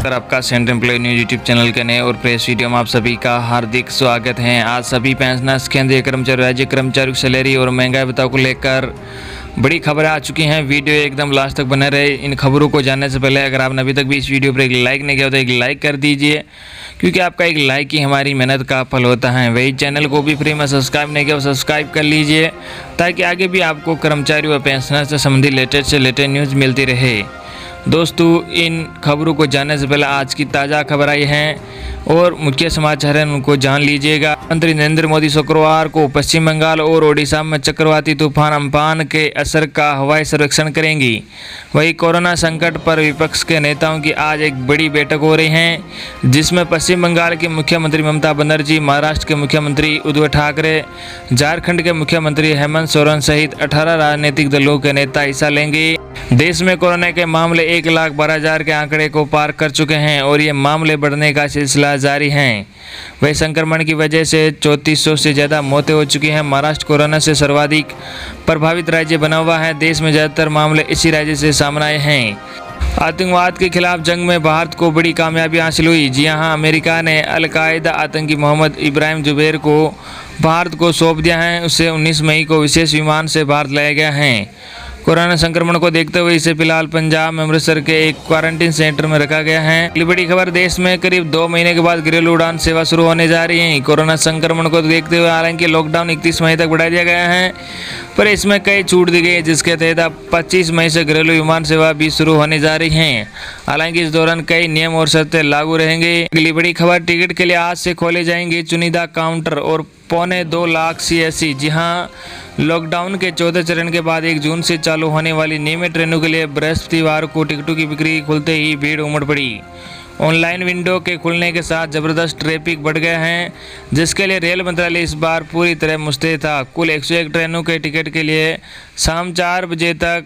Sir, आपका central employ news YouTube channel के नए और प्रेस वीडियो में आप सभी का हार्दिक स्वागत है। आज सभी पेंशनर्स, केंद्रीय कर्मचारी, राज्य कर्मचारी की सैलरी और महंगाई भत्ता को लेकर बड़ी खबरें आ चुकी हैं। वीडियो एकदम लास्ट तक बने रहे। इन खबरों को जानने से पहले अगर आपने अभी तक भी इस वीडियो पर एक लाइक नहीं किया तो एक लाइक कर दीजिए, क्योंकि आपका एक लाइक ही हमारी मेहनत का फल होता है। वही चैनल को भी फ्री में सब्सक्राइब नहीं किया तो सब्सक्राइब कर लीजिए, ताकि आगे भी आपको कर्मचारी व पेंशनर से संबंधित लेटेस्ट न्यूज़ मिलती रहे। दोस्तों, इन खबरों को जानने से पहले आज की ताज़ा खबर आई है और मुख्य समाचार है, उनको जान लीजिएगा। प्रधानमंत्री नरेंद्र मोदी शुक्रवार को पश्चिम बंगाल और ओडिशा में चक्रवाती तूफान अम्फान के असर का हवाई सर्वेक्षण करेंगी। वहीं कोरोना संकट पर विपक्ष के नेताओं की आज एक बड़ी बैठक हो रही है, जिसमें पश्चिम बंगाल की मुख्यमंत्री ममता बनर्जी, महाराष्ट्र के मुख्यमंत्री उद्धव ठाकरे, झारखंड के मुख्यमंत्री हेमंत सोरेन सहित 18 राजनीतिक दलों के नेता हिस्सा लेंगे। देश में कोरोना के मामले 1,12,000 के आंकड़े को पार कर चुके हैं और ये मामले बढ़ने का सिलसिला जारी है। वही संक्रमण की वजह से 3400 से ज़्यादा मौतें हो चुकी हैं। महाराष्ट्र कोरोना से सर्वाधिक प्रभावित राज्य बना हुआ है। देश में ज़्यादातर मामले इसी राज्य से सामने आए हैं। आतंकवाद के खिलाफ जंग में भारत को बड़ी कामयाबी हासिल हुई। जी हां, अमेरिका ने अल-कायदा आतंकी मोहम्मद इब्राहिम जुबैर को भारत को सौंप दिया है। उसे 19 मई को विशेष विमान से भारत लाया गया है। कोरोना संक्रमण को देखते हुए इसे फिलहाल पंजाब में अमृतसर के एक क्वारंटीन सेंटर में रखा गया है। अगली बड़ी खबर, देश में करीब 2 महीने के बाद घरेलू उड़ान सेवा शुरू होने जा रही है। कोरोना संक्रमण को देखते हुए हालांकि लॉकडाउन 31 मई तक बढ़ा दिया गया है, पर इसमें कई छूट दी गई है, जिसके तहत अब 25 मई से घरेलू विमान सेवा भी शुरू होने जा रही है। हालांकि इस दौरान कई नियम और शर्तें लागू रहेंगे। अगली बड़ी खबर, टिकट के लिए आज से खोले जाएंगे चुनिंदा काउंटर और 2.25 लाख CSC। जी हां, लॉकडाउन के 14 चरण के बाद 1 जून से चालू होने वाली नियमित ट्रेनों के लिए बृहस्पतिवार को टिकटों की बिक्री खुलते ही भीड़ उमड़ पड़ी। ऑनलाइन विंडो के खुलने के साथ जबरदस्त ट्रैफिक बढ़ गया है, जिसके लिए रेल मंत्रालय इस बार पूरी तरह मुस्तैद था। कुल 101 ट्रेनों के टिकट के लिए शाम 4 बजे तक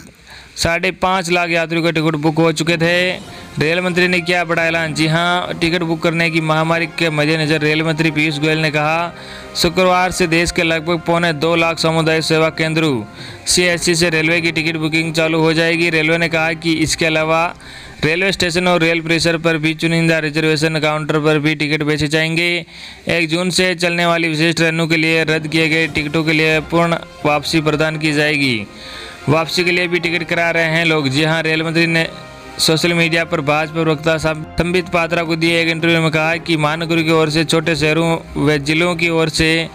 5.5 लाख यात्रियों के टिकट बुक हो चुके थे। रेल मंत्री ने किया बड़ा ऐलान। जी हां, टिकट बुक करने की महामारी के मद्देनजर रेल मंत्री पीयूष गोयल ने कहा, शुक्रवार से देश के लगभग 2.25 लाख सामुदायिक सेवा केंद्रों CSC से रेलवे की टिकट बुकिंग चालू हो जाएगी। रेलवे ने कहा कि इसके अलावा रेलवे स्टेशन और रेल परिसर पर भी चुनिंदा रिजर्वेशन काउंटर पर भी टिकट बेचे जाएंगे। 1 जून से चलने वाली विशेष ट्रेनों के लिए रद्द किए गए टिकटों के लिए पूर्ण वापसी प्रदान की जाएगी। वापसी के लिए भी टिकट करा रहे हैं लोग। जी हां, रेल मंत्री ने सोशल मीडिया पर भाजपा प्रवक्ता संबित पात्रा को दिए एक इंटरव्यू में कहा कि महानगरों की ओर से छोटे शहरों व जिलों की ओर से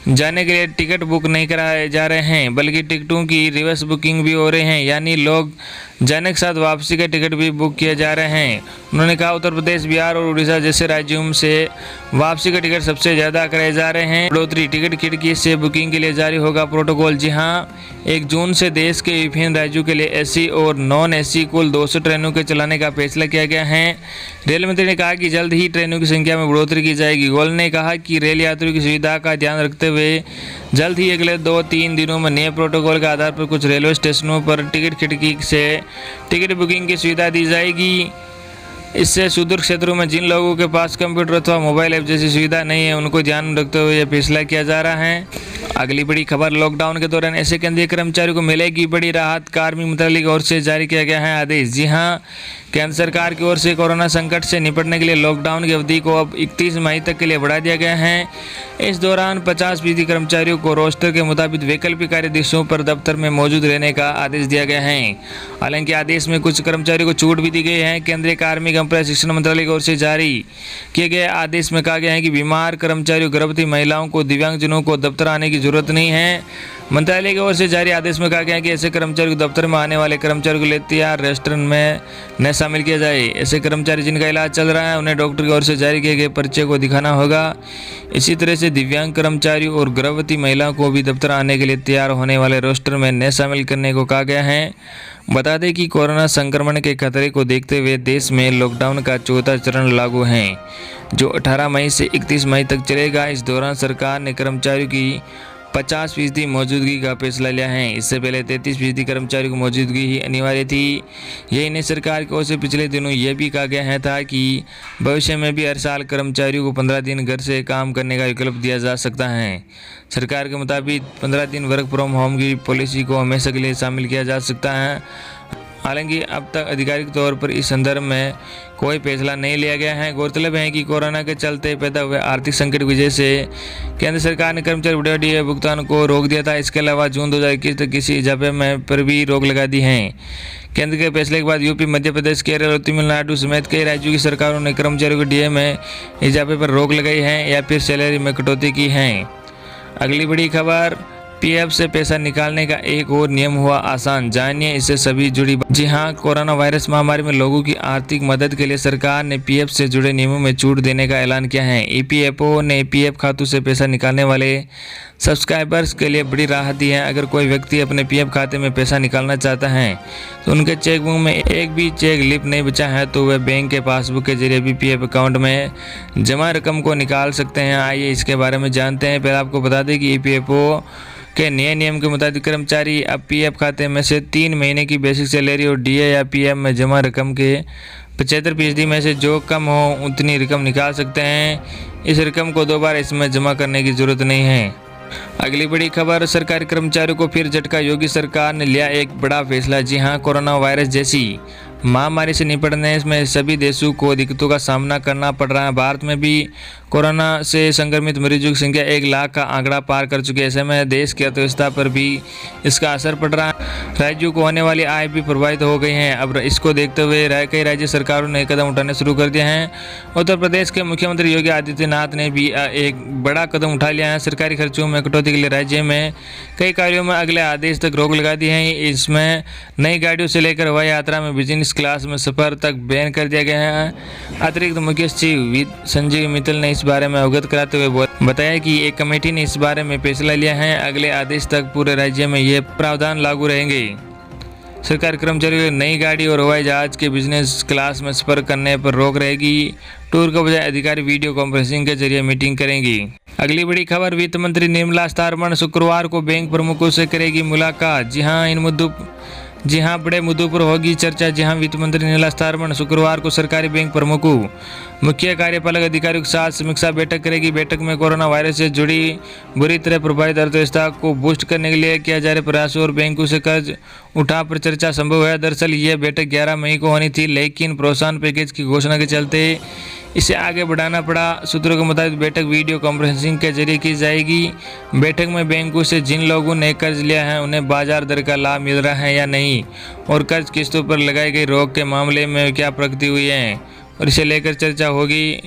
जाने के लिए टिकट बुक नहीं कराए जा रहे हैं, बल्कि टिकटों की रिवर्स बुकिंग भी हो रही है, यानी लोग जाने के साथ वापसी के टिकट भी बुक किए जा रहे हैं। उन्होंने कहा, उत्तर प्रदेश, बिहार और उड़ीसा जैसे राज्यों से वापसी के टिकट सबसे ज़्यादा कराए जा रहे हैं। बढ़ोतरी टिकट खिड़की से बुकिंग के लिए जारी होगा प्रोटोकॉल। जी हाँ, 1 जून से देश के विभिन्न राज्यों के लिए AC और नॉन AC कुल 200 ट्रेनों के चलाने का फैसला किया गया है। रेल मंत्री ने कहा कि जल्द ही ट्रेनों की संख्या में बढ़ोतरी की जाएगी। गोयल ने कहा कि रेल यात्रियों की सुविधा का ध्यान रखते हुए जल्द ही अगले 2-3 दिनों में नए प्रोटोकॉल के आधार पर कुछ रेलवे स्टेशनों पर टिकट खिड़की से टिकट बुकिंग की सुविधा दी जाएगी। इससे सुदूर क्षेत्रों में जिन लोगों के पास कंप्यूटर अथवा मोबाइल ऐप जैसी सुविधा नहीं है, उनको ध्यान में रखते हुए यह फैसला किया जा रहा है। अगली बड़ी खबर, लॉकडाउन के दौरान ऐसे केंद्रीय कर्मचारियों को मिलेगी बड़ी राहत। कार्मिक मंत्रालय की ओर से जारी किया गया है आदेश। जी हां, केंद्र सरकार की ओर से कोरोना संकट से निपटने के लिए लॉकडाउन की अवधि को अब 31 मई तक के लिए बढ़ा दिया गया है। इस दौरान 50% कर्मचारियों को रोस्टर के मुताबिक वैकल्पिक कार्य दिवसों पर दफ्तर में मौजूद रहने का आदेश दिया गया है। हालांकि आदेश में कुछ कर्मचारियों को छूट भी दी गई है। केंद्रीय कार्मिक एवं प्रशिक्षण मंत्रालय की ओर से जारी किए गए आदेश में कहा गया है कि बीमार कर्मचारियों, गर्भवती महिलाओं को, दिव्यांगजनों को दफ्तर आने की जरूरत नहीं है। मंत्रालय की ओर से जारी आदेश में कहा गया है कि ऐसे कर्मचारियों को दफ्तर में आने वाले कर्मचारियों को एहतियात रेस्टोरेंट में न शामिल किया जाए। ऐसे कर्मचारी जिनका इलाज चल रहा है, उन्हें डॉक्टर की ओर से जारी किए गए पर्चे को दिखाना होगा। इसी तरह से दिव्यांग कर्मचारियों और गर्भवती महिलाओं को भी दफ्तर आने के लिए तैयार होने वाले रोस्टर में न शामिल करने को कहा गया है। बता दें कि कोरोना संक्रमण के खतरे को देखते हुए देश में लॉकडाउन का 4था चरण लागू है, जो 18 मई से 31 मई तक चलेगा। इस दौरान सरकार ने कर्मचारियों की 50% मौजूदगी का फैसला लिया है। इससे पहले 33% कर्मचारियों की मौजूदगी ही अनिवार्य थी। यही नहीं, सरकार की ओर से पिछले दिनों यह भी कहा गया था कि भविष्य में भी हर साल कर्मचारियों को 15 दिन घर से काम करने का विकल्प दिया जा सकता है। सरकार के मुताबिक 15 दिन वर्क फ्रॉम होम की पॉलिसी को हमेशा के लिए शामिल किया जा सकता है। हालांकि अब तक आधिकारिक तौर पर इस संदर्भ में कोई फैसला नहीं लिया गया है। गौरतलब है कि कोरोना के चलते पैदा हुए आर्थिक संकट की वजह से केंद्र सरकार ने कर्मचारी बढ़ोतरी डीए भुगतान को रोक दिया था। इसके अलावा जून 2021 तक किसी इजाफे में पर भी रोक लगा दी है। केंद्र के फैसले के बाद यूपी, मध्य प्रदेश, केरल और तमिलनाडु समेत कई राज्यों की सरकारों ने कर्मचारियों को डीए में इजाफे पर रोक लगाई है या फिर सैलरी में कटौती की है। अगली बड़ी खबर, पीएफ से पैसा निकालने का एक और नियम हुआ आसान, जानिए इससे सभी जुड़ी जी हां, कोरोना वायरस महामारी में लोगों की आर्थिक मदद के लिए सरकार ने पीएफ से जुड़े नियमों में छूट देने का ऐलान किया है। ईपीएफओ ने पीएफ खातों से पैसा निकालने वाले सब्सक्राइबर्स के लिए बड़ी राहत दी है। अगर कोई व्यक्ति अपने पीएफ खाते में पैसा निकालना चाहता है तो उनके चेकबुक में एक भी चेक लिप नहीं बचा है तो वह बैंक के पासबुक के जरिए भी पीएफ अकाउंट में जमा रकम को निकाल सकते हैं। आइए इसके बारे में जानते हैं। पहले आपको बता दें कि ईपीएफओ के नए नियम के मुताबिक कर्मचारी अब पीएफ खाते में से 3 महीने की बेसिक सैलरी और डीए या पीएफ में जमा रकम के 75% में से जो कम हो उतनी रकम निकाल सकते हैं। इस रकम को 2 बार इसमें जमा करने की जरूरत नहीं है। अगली बड़ी खबर, सरकारी कर्मचारियों को फिर झटका, योगी सरकार ने लिया एक बड़ा फैसला। जी हां, कोरोना वायरस जैसी महामारी से निपटने में सभी देशों को दिक्कतों का सामना करना पड़ रहा है। भारत में भी कोरोना से संक्रमित मरीजों की संख्या 1 लाख का आंकड़ा पार कर चुकी है। ऐसे में देश की अर्थव्यवस्था पर भी इसका असर पड़ रहा है। राज्यों को होने वाली आय भी प्रभावित हो गई है। अब इसको देखते हुए कई राज्य सरकारों ने कदम उठाने शुरू कर दिए हैं। उत्तर प्रदेश के मुख्यमंत्री योगी आदित्यनाथ ने भी एक बड़ा कदम उठा लिया है। सरकारी खर्चों में कटौती के लिए राज्य में कई कार्यों में अगले आदेश तक रोक लगा दी है। इसमें नई गाड़ियों से लेकर हवाई यात्रा में बिजनेस क्लास में सफर तक बैन कर दिया गया है। अतिरिक्त मुख्य सचिव संजीव मित्तल ने इस बारे में अवगत कराते हुए बताया कि एक कमेटी ने इस बारे में फैसला लिया है। अगले आदेश तक पूरे राज्य में ये प्रावधान लागू रहेंगे। सरकारी कर्मचारियों को नई गाड़ी और हवाई जहाज के बिजनेस क्लास में सफर करने पर रोक रहेगी। टूर के बजाय अधिकारी वीडियो कॉन्फ्रेंसिंग के जरिए मीटिंग करेंगी। अगली बड़ी खबर, वित्त मंत्री निर्मला सीतारमण शुक्रवार को बैंक प्रमुखों से करेगी मुलाकात। जी हां, बड़े मुद्दों पर होगी चर्चा। जी हां, वित्त मंत्री निर्मला सीतारमण शुक्रवार को सरकारी बैंक प्रमुखों, मुख्य कार्यपालक अधिकारियों के साथ समीक्षा बैठक करेगी। बैठक में कोरोना वायरस से जुड़ी बुरी तरह प्रभावित अर्थव्यवस्था को बूस्ट करने के लिए किया जा रहे प्रयासों और बैंकों से कर्ज उठा पर चर्चा संभव है। दरअसल यह बैठक 11 मई को होनी थी, लेकिन प्रोत्साहन पैकेज की घोषणा के चलते इसे आगे बढ़ाना पड़ा। सूत्रों के मुताबिक बैठक वीडियो कॉन्फ्रेंसिंग के जरिए की जाएगी। बैठक में बैंकों से जिन लोगों ने कर्ज लिया है उन्हें बाजार दर का लाभ मिल रहा है या नहीं, और कर्ज किस्तों पर लगाई गई रोक के मामले में क्या प्रगति हुई है, और इसे लेकर चर्चा होगी।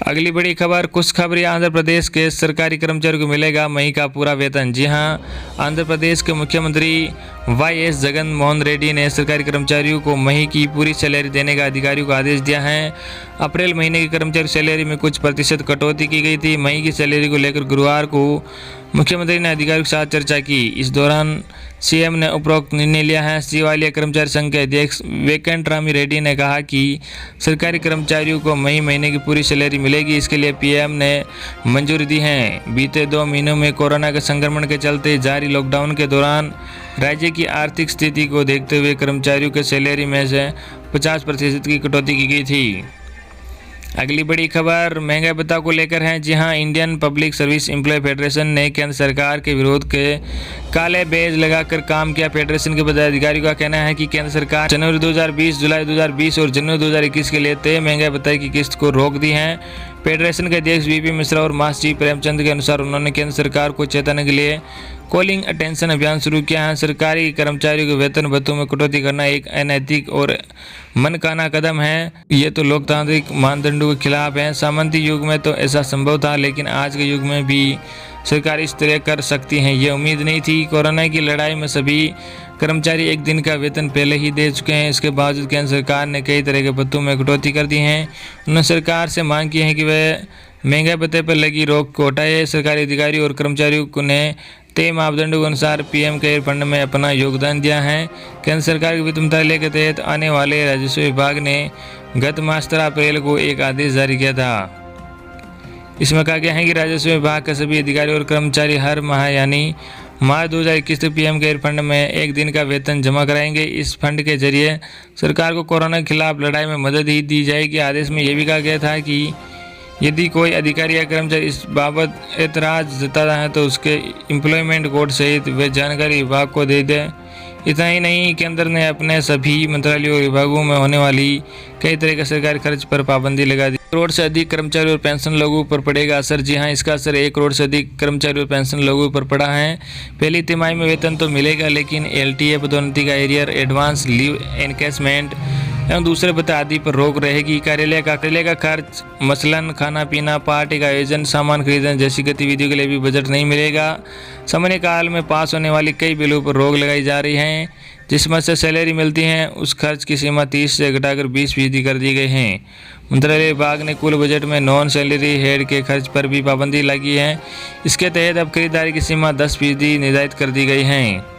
अगली बड़ी खबर, खुशखबरी, आंध्र प्रदेश के सरकारी कर्मचारियों को मिलेगा मई का पूरा वेतन। जी हां, आंध्र प्रदेश के मुख्यमंत्री वाईएस जगन मोहन रेड्डी ने सरकारी कर्मचारियों को मई की पूरी सैलरी देने का अधिकारियों को आदेश दिया है। अप्रैल महीने की कर्मचारी सैलरी में कुछ प्रतिशत कटौती की गई थी। मई की सैलरी को लेकर गुरुवार को मुख्यमंत्री ने अधिकारियों के साथ चर्चा की। इस दौरान सीएम ने उपरोक्त निर्णय लिया है। सीवालिया कर्मचारी संघ के अध्यक्ष वेंकटरामी रेड्डी ने कहा कि सरकारी कर्मचारियों को मई महीने की पूरी सैलरी मिलेगी। इसके लिए पीएम ने मंजूरी दी है। बीते 2 महीनों में कोरोना के संक्रमण के चलते जारी लॉकडाउन के दौरान राज्य की आर्थिक स्थिति को देखते हुए कर्मचारियों के सैलरी में से 50% की कटौती की गई थी। अगली बड़ी खबर महंगाई भत्ता को लेकर है। जी हां, Indian public service employ federation ने केंद्र सरकार के विरोध के काले बैज लगाकर काम किया। फेडरेशन के पदाधिकारियों का कहना है कि केंद्र सरकार जनवरी 2020, जुलाई 2020 और जनवरी 2021 के लिए तय महंगाई भत्ता की किस्त को रोक दी है। फेडरेशन के अध्यक्ष वीपी मिश्रा और महासचिव प्रेमचंद के अनुसार उन्होंने केंद्र सरकार को चेताने के लिए कॉलिंग अटेंशन अभियान शुरू किया है। सरकारी कर्मचारियों के वेतन भत्तों में कटौती करना एक अनैतिक और मनकाना कदम है। ये तो लोकतांत्रिक मानदंडों के खिलाफ है। सामंती युग में तो ऐसा संभव था, लेकिन आज के युग में भी सरकार इस तरह कर सकती है, ये उम्मीद नहीं थी। कोरोना की लड़ाई में सभी कर्मचारी एक दिन का वेतन पहले ही दे चुके हैं। इसके बावजूद केंद्र सरकार ने कई तरह के भत्तों में कटौती कर दी है। उन्होंने सरकार से मांग की है कि वह महंगाई भत्ते पर लगी रोक को हटाए। सरकारी अधिकारी और कर्मचारियों ने तय मापदंडों के अनुसार पीएम केयर फंड में अपना योगदान दिया है। केंद्र सरकार के वित्त मंत्रालय के तहत आने वाले राजस्व विभाग ने गत माह 17 अप्रैल को एक आदेश जारी किया था। इसमें कहा गया है कि राजस्व विभाग के सभी अधिकारी और कर्मचारी हर माह यानी मार्च 2021 तक पीएम केयर फंड में एक दिन का वेतन जमा कराएंगे। इस फंड के जरिए सरकार को कोरोना के खिलाफ लड़ाई में मदद ही दी जाएगी। आदेश में यह भी कहा गया था कि यदि कोई अधिकारी या कर्मचारी इस बाबत एतराज़ जताता है तो उसके एम्प्लॉयमेंट कोड सहित वे जानकारी विभाग को दे दें। इतना ही नहीं, केंद्र ने अपने सभी मंत्रालयों और विभागों में होने वाली कई तरह के सरकारी खर्च पर पाबंदी लगा दी। 1 करोड़ से अधिक कर्मचारी और पेंशन लोगों पर पड़ेगा असर। जी हां, इसका असर 1 करोड़ से अधिक कर्मचारी और पेंशन लोगों पर पड़ा है। पहली तिमाही में वेतन तो मिलेगा, लेकिन LTA, पदोन्नति का एरियर, एडवांस लीव एनकैशमेंट एवं दूसरे भत्ते आदि पर रोक रहेगी। कार्यालय का खर्च, मसलन खाना पीना, पार्टी का आयोजन, सामान खरीदने जैसी गतिविधियों के लिए भी बजट नहीं मिलेगा। सामान्य काल में पास होने वाली कई बिलों पर रोक लगाई जा रही है। जिसमें से सैलरी मिलती है उस खर्च की सीमा 30 से घटाकर 20% कर दी गई है। मंत्रालय विभाग ने कुल बजट में नॉन सैलरी हेड के खर्च पर भी पाबंदी लगी है। इसके तहत अब खरीदारी की सीमा 10% निर्धारित कर दी गई है।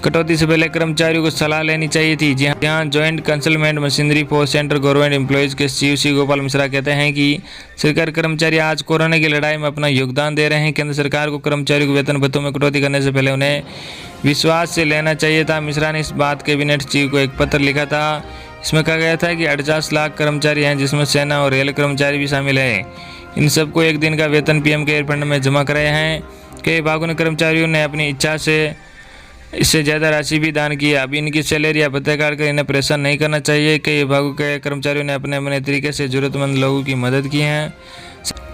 कटौती से पहले कर्मचारियों को सलाह लेनी चाहिए थी। जी हाँ, joint consultant machinery for central government employees के CEO श्री गोपाल मिश्रा कहते हैं कि सरकारी कर्मचारी आज कोरोना की लड़ाई में अपना योगदान दे रहे हैं। केंद्र सरकार को कर्मचारियों के वेतन भत्तों में कटौती करने से पहले उन्हें विश्वास से लेना चाहिए था। मिश्रा ने इस बात कैबिनेट चीफ को एक पत्र लिखा था। इसमें कहा गया था कि 48 लाख कर्मचारी हैं, जिसमें सेना और रेल कर्मचारी भी शामिल है। इन सबको एक दिन का वेतन PM केयर फंड में जमा कराए हैं। कई विभागों ने कर्मचारियों ने अपनी इच्छा से इससे ज़्यादा राशि भी दान की है। अब इनकी सैलरी या भत्ते काट कर इन्हें परेशान नहीं करना चाहिए। कई विभागों के कर्मचारियों ने अपने अपने तरीके से जरूरतमंद लोगों की मदद की है।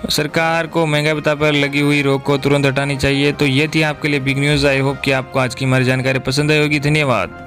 सरकार को महंगाई भत्ता पर लगी हुई रोक को तुरंत हटानी चाहिए। तो ये थी आपके लिए बिग न्यूज़। आई होप कि आपको आज की हमारी जानकारी पसंद आई होगी। धन्यवाद।